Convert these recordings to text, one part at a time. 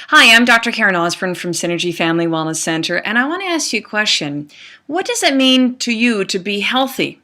Hi, I'm Dr. Karen Osburn from Synergy Family Wellness Center, and I want to ask you a question. What does it mean to you to be healthy?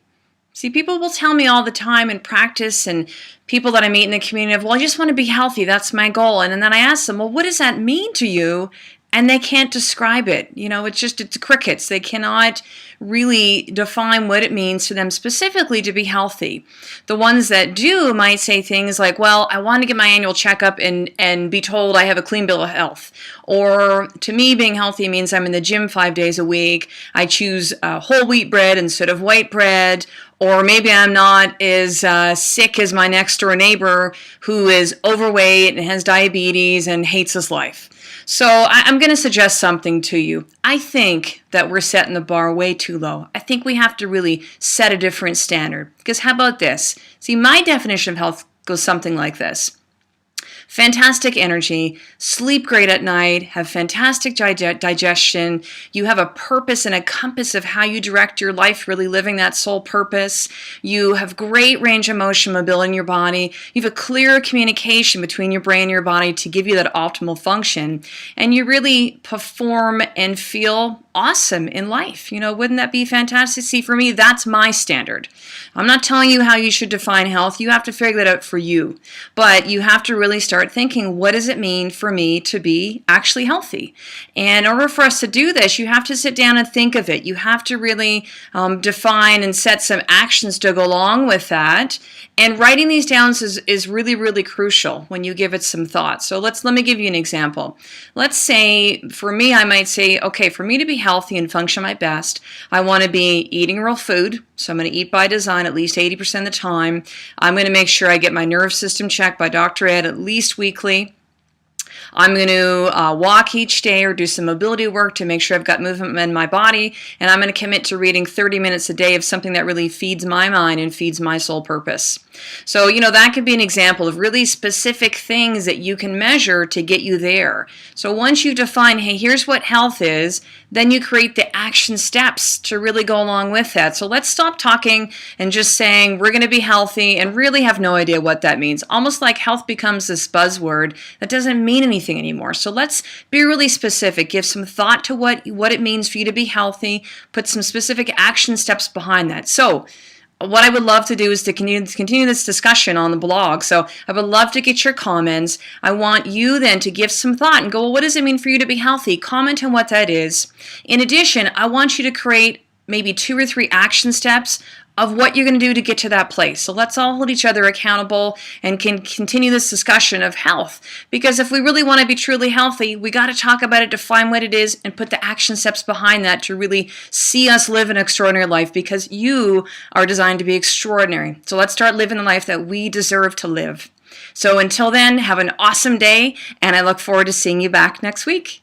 See, people will tell me all the time in practice and people that I meet in the community of, well, I just want to be healthy. That's my goal. And then I ask them, well, what does that mean to you? And they can't describe it. It's crickets. They cannot really define what it means to them specifically to be healthy. The ones that do might say things like, well, I want to get my annual checkup and be told I have a clean bill of health. Or to me, being healthy means I'm in the gym 5 days a week. I choose whole wheat bread instead of white bread. Or maybe I'm not as sick as my next door neighbor who is overweight and has diabetes and hates his life. So I'm going to suggest something to you. I think that we're setting the bar way too low. I think we have to really set a different standard. Because how about this? See, my definition of health goes something like this. Fantastic energy, sleep great at night, have fantastic digestion, you have a purpose and a compass of how you direct your life, really living that sole purpose. You have great range of motion, mobility in your body. You have a clear communication between your brain and your body to give you that optimal function. And you really perform and feel awesome in life. Wouldn't that be fantastic? See, for me, that's my standard. I'm not telling you how you should define health. You have to figure that out for you. But you have to really start thinking, what does it mean for me to be actually healthy? And in order for us to do this, you have to sit down and think of it. You have to really define and set some actions to go along with that. And writing these down is really, really crucial when you give it some thought. So let me give you an example. Let's say, for me, I might say, okay, for me to be healthy and function my best, I want to be eating real food. So I'm going to eat by design at least 80% of the time. I'm going to make sure I get my nerve system checked by Dr. Ed at least weekly. I'm going to walk each day or do some mobility work to make sure I've got movement in my body. And I'm going to commit to reading 30 minutes a day of something that really feeds my mind and feeds my sole purpose. So, that could be an example of really specific things that you can measure to get you there. So once you define, hey, here's what health is, then you create the action steps to really go along with that. So let's stop talking and just saying we're going to be healthy and really have no idea what that means. Almost like health becomes this buzzword that doesn't mean anything anymore. So let's be really specific. Give some thought to what it means for you to be healthy. Put some specific action steps behind that. So what I would love to do is to continue this discussion on the blog. So I would love to get your comments. I want you then to give some thought and go, well, what does it mean for you to be healthy? Comment on what that is. In addition, I want you to create maybe 2 or 3 action steps of what you're going to do to get to that place. So let's all hold each other accountable and can continue this discussion of health. Because if we really want to be truly healthy, we got to talk about it, define what it is, and put the action steps behind that to really see us live an extraordinary life, because you are designed to be extraordinary. So let's start living the life that we deserve to live. So until then, have an awesome day, and I look forward to seeing you back next week.